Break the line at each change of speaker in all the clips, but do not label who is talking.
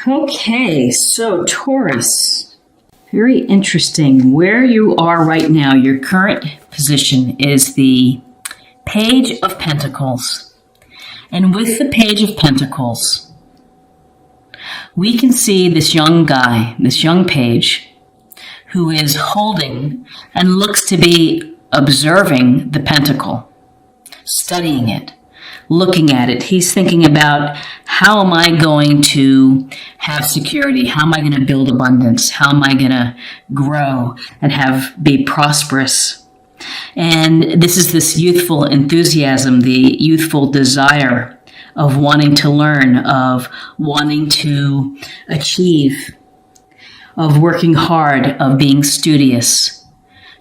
Okay, so Taurus, very interesting. Where you are right now, your current position is the Page of Pentacles. And with the Page of Pentacles, we can see this young guy, this young page, who is holding and looks to be observing the pentacle, studying it, looking at it. He's thinking about, how am I going to have security? How am I going to build abundance? How am I going to grow and be prosperous? And this is this youthful enthusiasm, the youthful desire of wanting to learn, of wanting to achieve, of working hard, of being studious.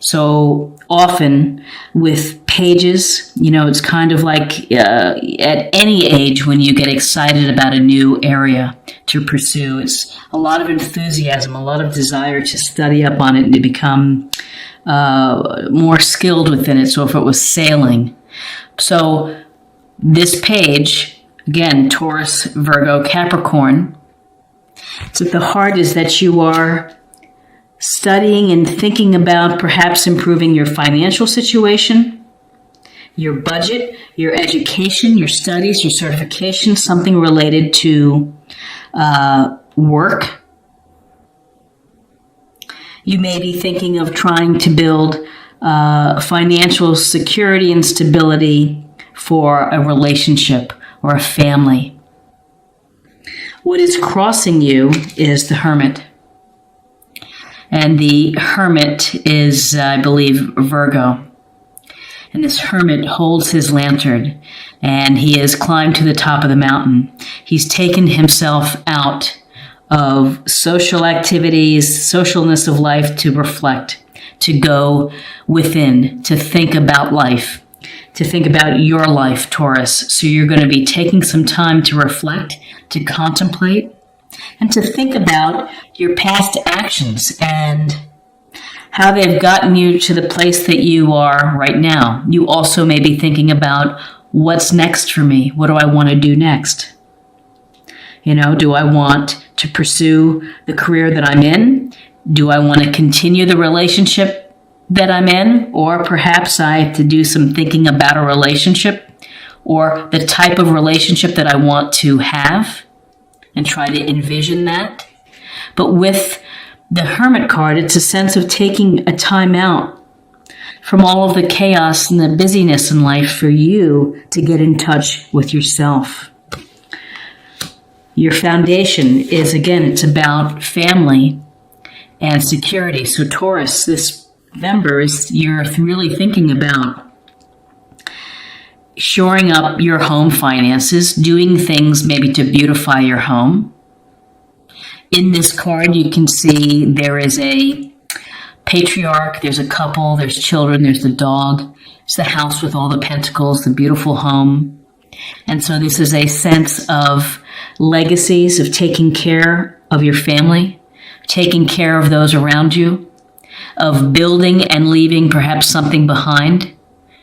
So often with pages, it's kind of like at any age when you get excited about a new area to pursue, it's a lot of enthusiasm, a lot of desire to study up on it and to become more skilled within it. So if it was sailing. So this page, again, Taurus, Virgo, Capricorn, so the heart is that you are studying and thinking about perhaps improving your financial situation, your budget, your education, your studies, your certification, something related to work. You may be thinking of trying to build financial security and stability for a relationship or a family. What is crossing you is the Hermit. And the Hermit is, I believe, Virgo. And this Hermit holds his lantern, and he has climbed to the top of the mountain. He's taken himself out of social activities, socialness of life, to reflect, to go within, to think about life, to think about your life, Taurus. So you're going to be taking some time to reflect, to contemplate, and to think about your past actions and how they've gotten you to the place that you are right now. You also may be thinking about, what's next for me? What do I want to do next? Do I want to pursue the career that I'm in? Do I want to continue the relationship that I'm in? Or perhaps I have to do some thinking about a relationship or the type of relationship that I want to have and try to envision that. But with the Hermit card, it's a sense of taking a time out from all of the chaos and the busyness in life for you to get in touch with yourself. Your foundation is, again, it's about family and security. So Taurus, this November, you're really thinking about shoring up your home finances, doing things maybe to beautify your home. In this card, you can see there is a patriarch, there's a couple, there's children, there's the dog, it's the house with all the pentacles, the beautiful home. And so this is a sense of legacies, of taking care of your family, taking care of those around you, of building and leaving perhaps something behind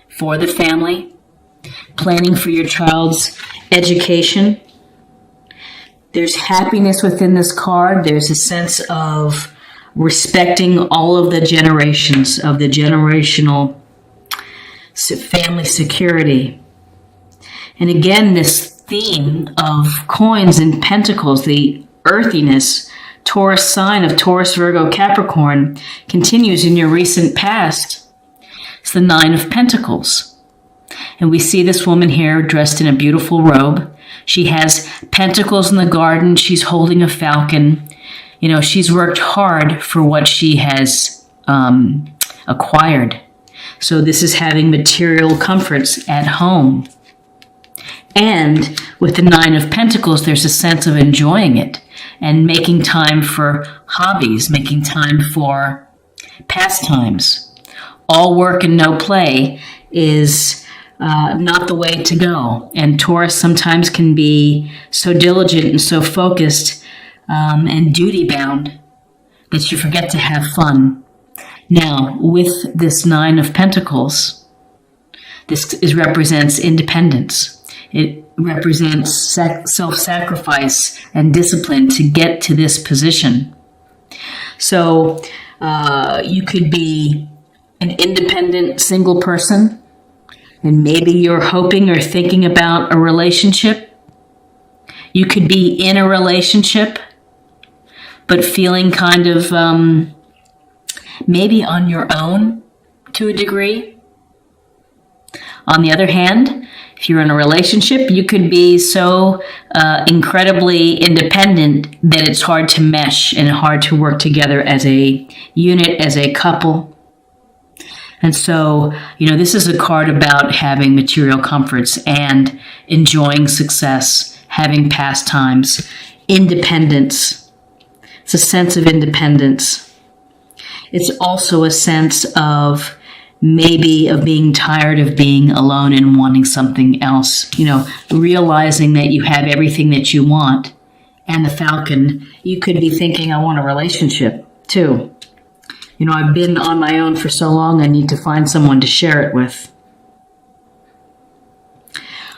for the family, planning for your child's education. There's happiness within this card. There's a sense of respecting all of the generations, of the generational family security. And again, this theme of coins and pentacles, the earthiness, Taurus sign of Taurus, Virgo, Capricorn, continues in your recent past. It's the Nine of Pentacles. And we see this woman here dressed in a beautiful robe. She has pentacles in the garden. She's holding a falcon. She's worked hard for what she has acquired. So this is having material comforts at home. And with the Nine of Pentacles, there's a sense of enjoying it and making time for hobbies, making time for pastimes. All work and no play is not the way to go. And Taurus sometimes can be so diligent and so focused and duty-bound that you forget to have fun. Now, with this Nine of Pentacles, this represents independence. It represents self-sacrifice and discipline to get to this position. So you could be an independent single person, and maybe you're hoping or thinking about a relationship. You could be in a relationship, but feeling kind of maybe on your own to a degree. On the other hand, if you're in a relationship, you could be so incredibly independent that it's hard to mesh and hard to work together as a unit, as a couple. And so, this is a card about having material comforts and enjoying success, having pastimes, independence. It's a sense of independence. It's also a sense of maybe of being tired of being alone and wanting something else. Realizing that you have everything that you want. And the Falcon, you could be thinking, I want a relationship too. I've been on my own for so long, I need to find someone to share it with.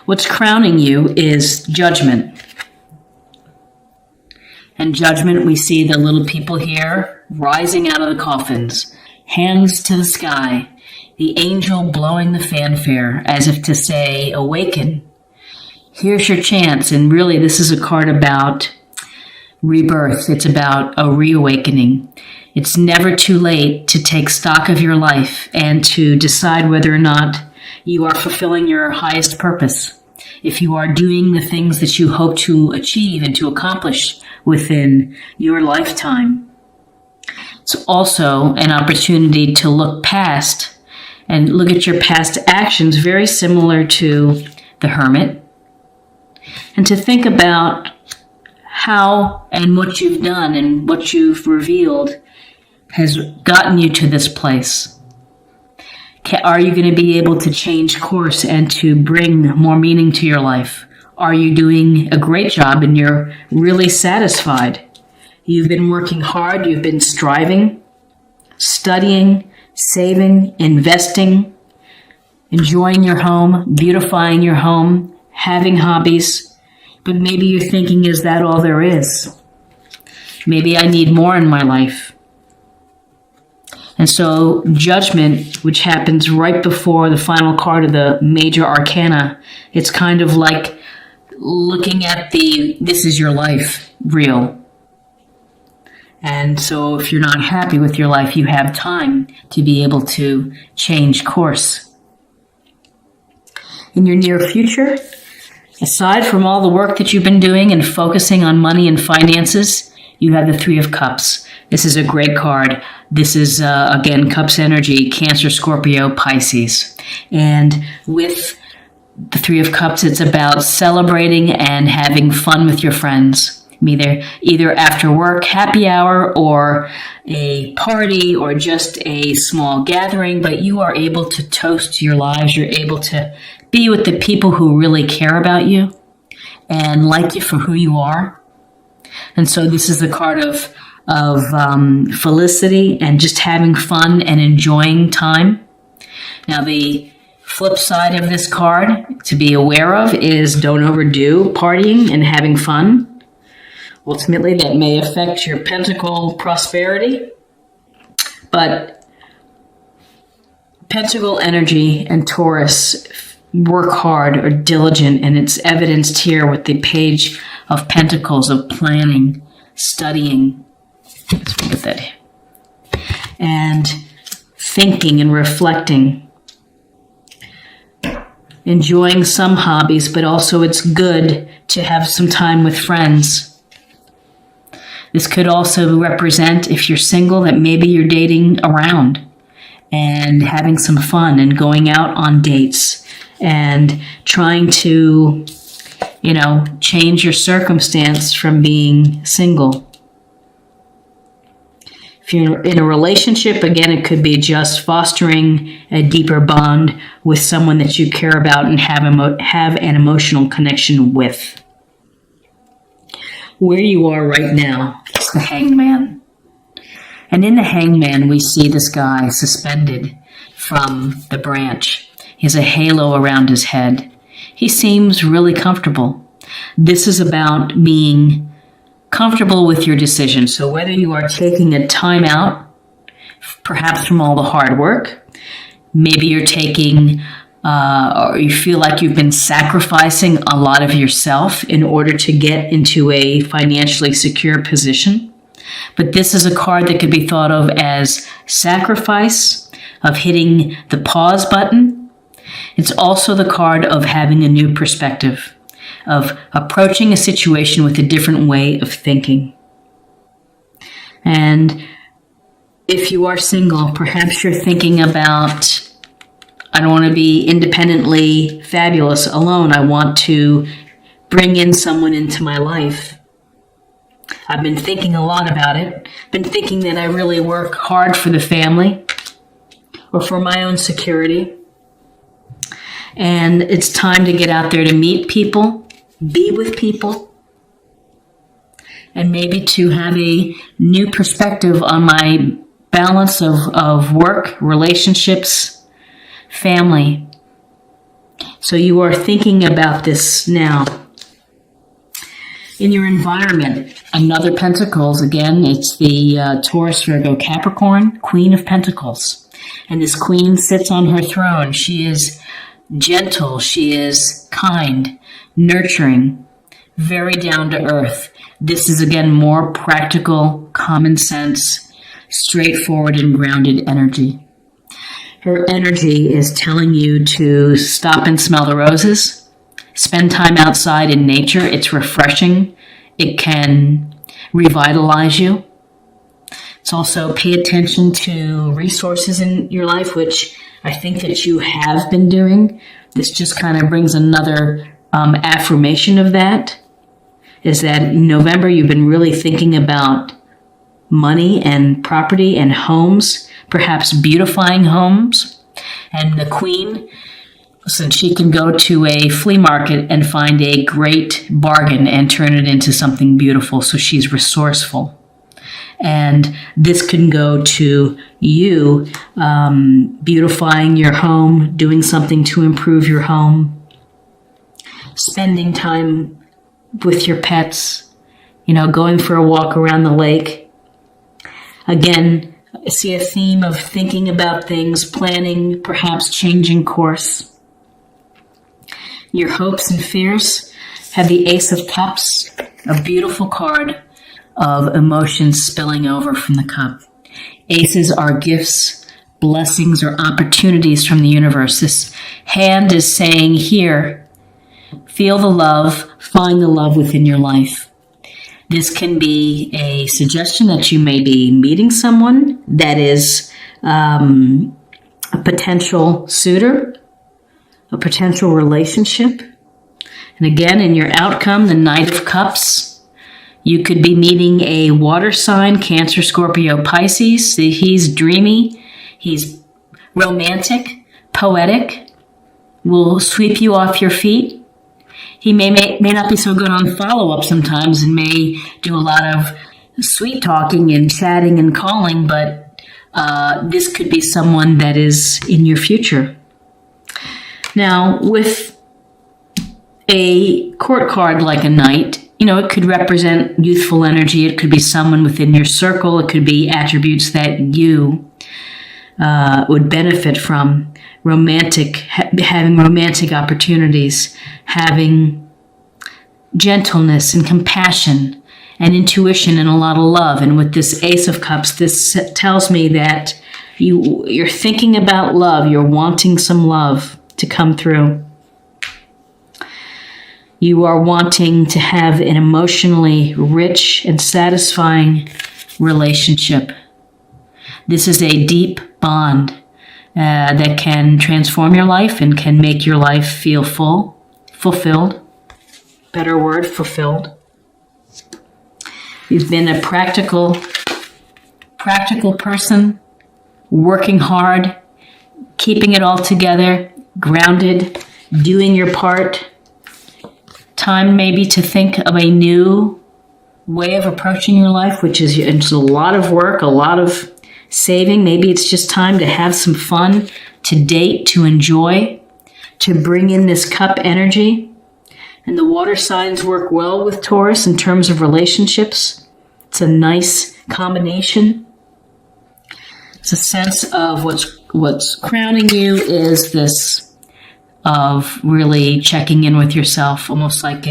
What's crowning you is judgment. And judgment, we see the little people here rising out of the coffins, hands to the sky, the angel blowing the fanfare as if to say, awaken. Here's your chance. And really, this is a card about rebirth. It's about a reawakening. It's never too late to take stock of your life and to decide whether or not you are fulfilling your highest purpose. If you are doing the things that you hope to achieve and to accomplish within your lifetime. It's also an opportunity to look past and look at your past actions, very similar to the Hermit, and to think about how and what you've done and what you've revealed has gotten you to this place. Are you going to be able to change course and to bring more meaning to your life? Are you doing a great job and you're really satisfied? You've been working hard, you've been striving, studying, saving, investing, enjoying your home, beautifying your home, having hobbies. But maybe you're thinking, is that all there is? Maybe I need more in my life. And so judgment, which happens right before the final card of the major arcana, it's kind of like looking at this is your life, real. And so if you're not happy with your life, you have time to be able to change course. In your near future, aside from all the work that you've been doing and focusing on money and finances, you have the Three of Cups. This is a great card. This is, again, Cups energy, Cancer, Scorpio, Pisces. And with the Three of Cups, it's about celebrating and having fun with your friends. Either after work, happy hour, or a party, or just a small gathering, but you are able to toast your lives. You're able to be with the people who really care about you and like you for who you are. And so this is the card of felicity and just having fun and enjoying time. Now, the flip side of this card to be aware of is don't overdo partying and having fun. Ultimately, that may affect your pentacle prosperity. But pentacle energy and Taurus work hard or diligent, and it's evidenced here with the Page of Pentacles of planning, studying, let's put that here, and thinking and reflecting, enjoying some hobbies, but also it's good to have some time with friends. This could also represent, if you're single, that maybe you're dating around and having some fun and going out on dates and trying to, change your circumstance from being single. If you're in a relationship, again, it could be just fostering a deeper bond with someone that you care about and have an emotional connection with. Where you are right now is the Hangman. And in the Hangman, we see this guy suspended from the branch. He has a halo around his head. He seems really comfortable. This is about being comfortable with your decision. So whether you are taking a time out, perhaps from all the hard work, maybe you're taking, or you feel like you've been sacrificing a lot of yourself in order to get into a financially secure position. But this is a card that could be thought of as sacrifice, of hitting the pause button. It's also the card of having a new perspective, of approaching a situation with a different way of thinking. And if you are single, perhaps you're thinking about, I don't want to be independently fabulous alone. I want to bring in someone into my life. I've been thinking a lot about it. Been thinking that I really work hard for the family or for my own security. And it's time to get out there to meet people, be with people, and maybe to have a new perspective on my balance of work, relationships, family. So you are thinking about this now. In your environment, another Pentacles, again, it's the Taurus, Virgo, Capricorn, Queen of Pentacles. And this queen sits on her throne. She is gentle, she is kind, nurturing, very down to earth. This is, again, more practical, common sense, straightforward and grounded energy. Her energy is telling you to stop and smell the roses. Spend time outside in nature. It's refreshing. It can revitalize you. It's also pay attention to resources in your life, which I think that you have been doing. This just kind of brings another affirmation of that, is that in November you've been really thinking about money and property and homes, perhaps beautifying homes. And the queen, listen, she can go to a flea market and find a great bargain and turn it into something beautiful. So she's resourceful. And this can go to you beautifying your home, doing something to improve your home, spending time with your pets, going for a walk around the lake. Again, I see a theme of thinking about things, planning, perhaps changing course. Your hopes and fears have the Ace of Cups, a beautiful card of emotions spilling over from the cup. Aces are gifts, blessings, or opportunities from the universe. This hand is saying, here, feel the love, find the love within your life. This can be a suggestion that you may be meeting someone that is a potential suitor, a potential relationship. And again, in your outcome, the Knight of Cups, you could be meeting a water sign, Cancer, Scorpio, Pisces. He's dreamy, he's romantic, poetic, will sweep you off your feet. He may not be so good on follow-up sometimes and may do a lot of sweet talking and chatting and calling, but this could be someone that is in your future. Now, with a court card like a knight, it could represent youthful energy. It could be someone within your circle. It could be attributes that you would benefit from. Having romantic opportunities, having gentleness and compassion and intuition and a lot of love. And with this Ace of Cups, this tells me that you're thinking about love. You're wanting some love to come through. You are wanting to have an emotionally rich and satisfying relationship. This is a deep bond that can transform your life and can make your life feel fulfilled. Better word, fulfilled. You've been a practical person, working hard, keeping it all together, grounded, doing your part. Time maybe to think of a new way of approaching your life, which is it's a lot of work, a lot of saving. Maybe it's just time to have some fun, to date, to enjoy, to bring in this cup energy. And the water signs work well with Taurus in terms of relationships. It's a nice combination. It's a sense of what's crowning you is this of really checking in with yourself, almost like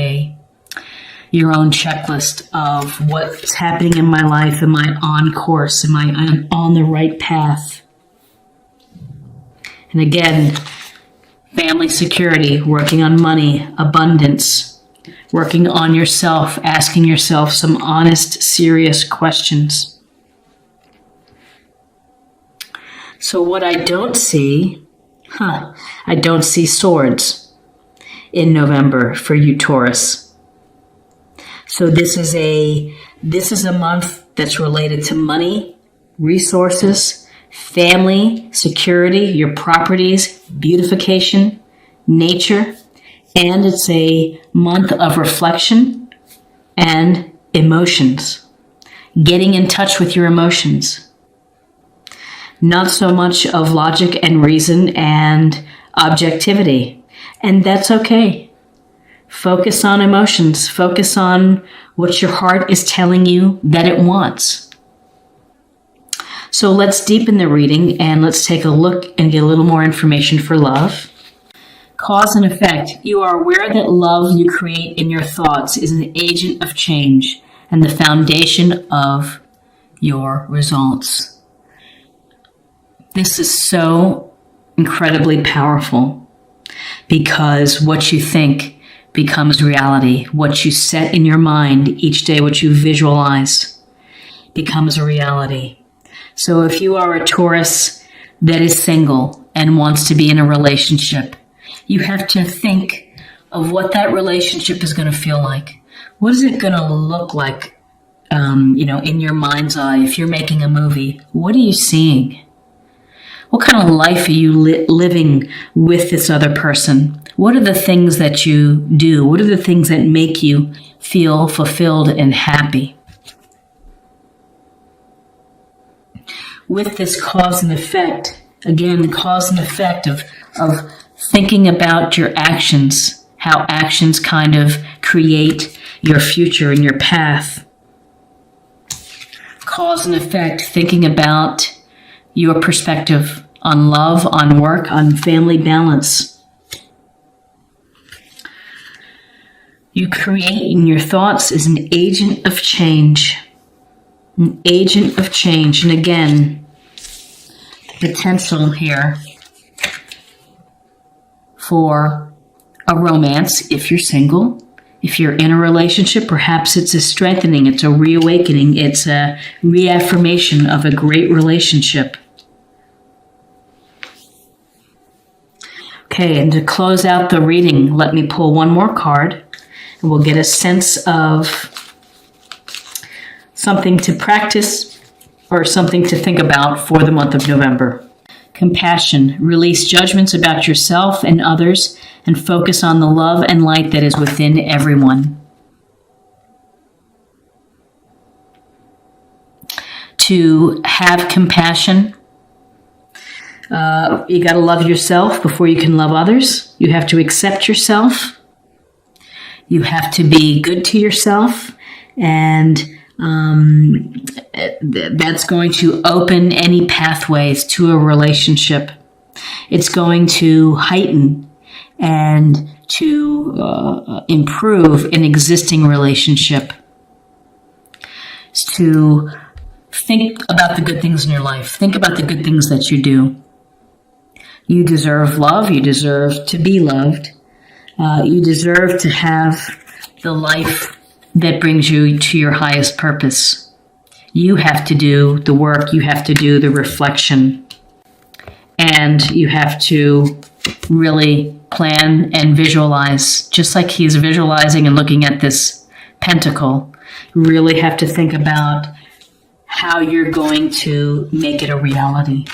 your own checklist of what's happening in my life. Am I on course? Am I on the right path? And again, family security, working on money, abundance, working on yourself, asking yourself some honest, serious questions. So what I don't see, I don't see swords in November for you, Taurus. So this is a month that's related to money, resources, family, security, your properties, beautification, nature, and it's a month of reflection and emotions. Getting in touch with your emotions. Not so much of logic and reason and objectivity. And that's okay. Focus on emotions. Focus on what your heart is telling you that it wants. So let's deepen the reading and let's take a look and get a little more information for love. Cause and effect. You are aware that love you create in your thoughts is an agent of change and the foundation of your results. This is so incredibly powerful because what you think becomes reality. What you set in your mind each day, what you visualize, becomes a reality. So if you are a Taurus that is single and wants to be in a relationship, you have to think of what that relationship is going to feel like. What is it going to look like, in your mind's eye? If you're making a movie, what are you seeing? What kind of life are you living with this other person? What are the things that you do? What are the things that make you feel fulfilled and happy? With this cause and effect, again, the cause and effect of thinking about your actions, how actions kind of create your future and your path. Cause and effect, thinking about your perspective on love, on work, on family balance. You create in your thoughts is an agent of change. An agent of change. And again, the potential here for a romance if you're single. If you're in a relationship, perhaps it's a strengthening, it's a reawakening, it's a reaffirmation of a great relationship. Okay, and to close out the reading, let me pull one more card, and we'll get a sense of something to practice or something to think about for the month of November. Compassion. Release judgments about yourself and others and focus on the love and light that is within everyone. To have compassion, you got to love yourself before you can love others. You have to accept yourself. You have to be good to yourself, and that's going to open any pathways to a relationship. It's going to heighten and to improve an existing relationship. It's to think about the good things in your life. Think about the good things that you do. You deserve love. You deserve to be loved. You deserve to have the life that brings you to your highest purpose. You have to do the work. You have to do the reflection. And you have to really plan and visualize, just like he's visualizing and looking at this pentacle. You really have to think about how you're going to make it a reality.